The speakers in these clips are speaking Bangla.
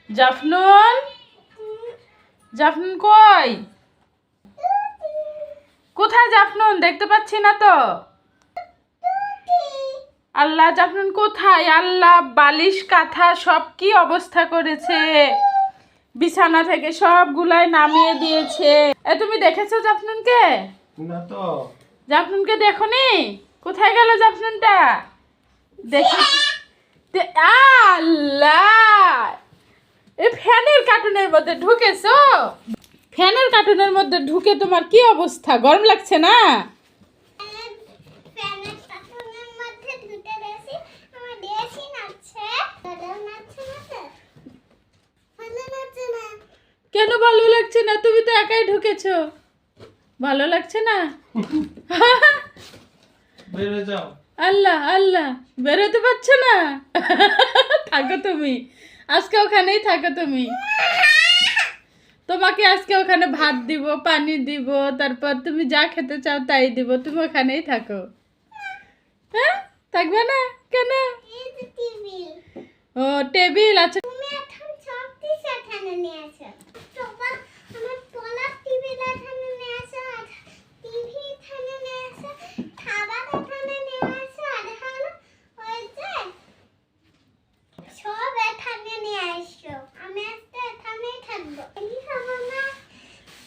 জাফনুন, জাফনুন কই? কোথায় জাফনুন? দেখতে পাচ্ছি না তো। আল্লাহ, জাফনুন কোথায়? আল্লাহ, বালিশ কাঁথা সব কি অবস্থা করেছে, বিছানা থেকে সবগুলাই নামিয়ে দিয়েছে। তুমি দেখেছো জাফনুনকে? না তো। জাফনুনকে দেখোনি? কোথায় গেল জাফনুনটা? দেখে আল্লাহ, এই ফ্যানের কার্টুনের মধ্যে ঢুকেছো? ফ্যানের কার্টুনের মধ্যে ঢুকে তোমার কি অবস্থা? গরম লাগছে না? কেন ভালো লাগছে না? তুমি তো একাই ঢুকেছো। ভালো লাগছে না? বেরো যাও। আল্লাহ আল্লাহ, বেরোতে পারছো না? থাকো তুমি আজকে ওখানেই, থাকো তুমি। তোমাকে আজকে ওখানে ভাত দিব, পানি দিব, তারপর তুমি যা খেতে চাও তাই দিব। তুমি ওখানেই থাকো। হ্যাঁ, থাকবে না কেন? ও টেবিল আছে।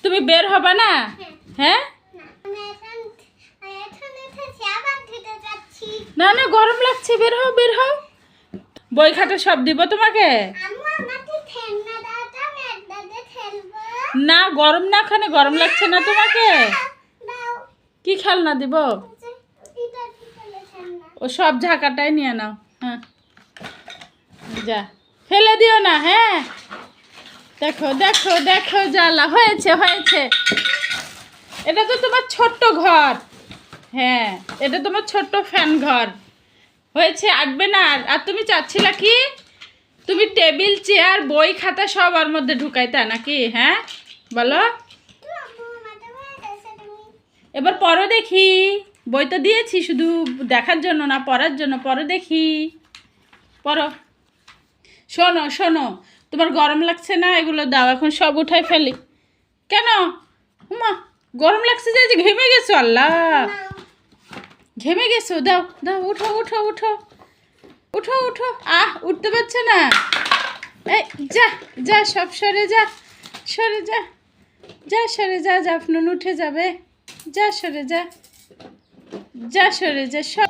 তুমি বের হবে না? হ্যাঁ, না না, গরম লাগছে, বের হও বের হও। বই খাতা সব দিব তোমাকে। না গরম না, ওখানে গরম লাগছে না তোমাকে? কি খেলনা দিব? ও সব ঝাঁকাটাই নিয়ে নাও। হ্যাঁ, যা, ফেলে দিও না। হ্যাঁ, দেখো দেখো দেখো, জ্বালা হয়েছে হয়েছে। এটা তো তোমার ছোট্ট ঘর। হ্যাঁ, এটা তোমার ছোট্ট ফ্যান ঘর হয়েছে, আটবে না। আর তুমি চাচ্ছিলা কি? তুমি টেবিল চেয়ার বই খাতা সব ওর মধ্যে ঢুকাইতা নাকি? হ্যাঁ বলো। এবার পড়ো দেখি। বই তো দিয়েছি শুধু দেখার জন্য না, পড়ার জন্য। পড়ো দেখি, পড়ো। শোনো শোনো, তোমার গরম লাগছে না? এগুলো দাও, এখন সব উঠাই ফেলি। কেন? মা, গরম লাগছে যে ঘেমে গেছো? আল্লাহ, ঘেমে গেছো? দাও দাও, উঠো উঠো উঠো উঠো উঠো। উঠতে পারছে না? এই যা যা, সব সরে যা, সরে যা, যা সরে যা। জাফনুন উঠে যাবে। যা সরে যা, যা সরে যা সব।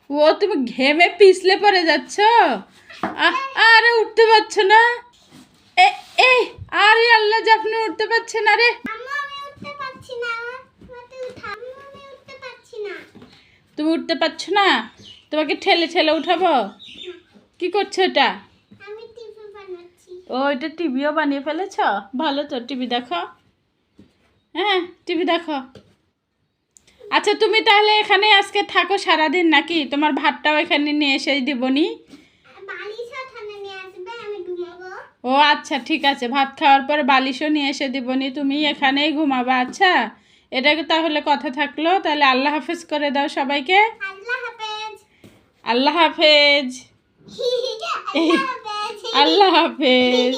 ও, তুমি ঘেমে পিছলে পড়ে যাচ্ছ। আরে উঠতে পারছো না? এই আরে আল্লাহ, জাফনুন উঠতে পারছে না রে। তুমি উঠতে পারছো না? তোমাকে ঠেলে ঠেলে উঠাবো? কি করছো এটা? ও, এটা টিভিও বানিয়ে ফেলেছ? ভালো তো, টিভি দেখো। হ্যাঁ, টিভি দেখো। আচ্ছা, তুমি তাহলে এখানে আজকে থাকো সারাদিন নাকি? তোমার ভাতটাও এখানে নিয়ে এসে দিবনি। ও আচ্ছা, ঠিক আছে, ভাত খাওয়ার পর বালিশও নিয়ে এসে দিবনি, তুমি এখানেই ঘুমাবা। আচ্ছা, এটাকে তাহলে কথা থাকলো। তাহলে আল্লাহ হাফেজ করে দাও সবাইকে। আল্লাহ হাফেজ। আল্লাহ হাফেজ।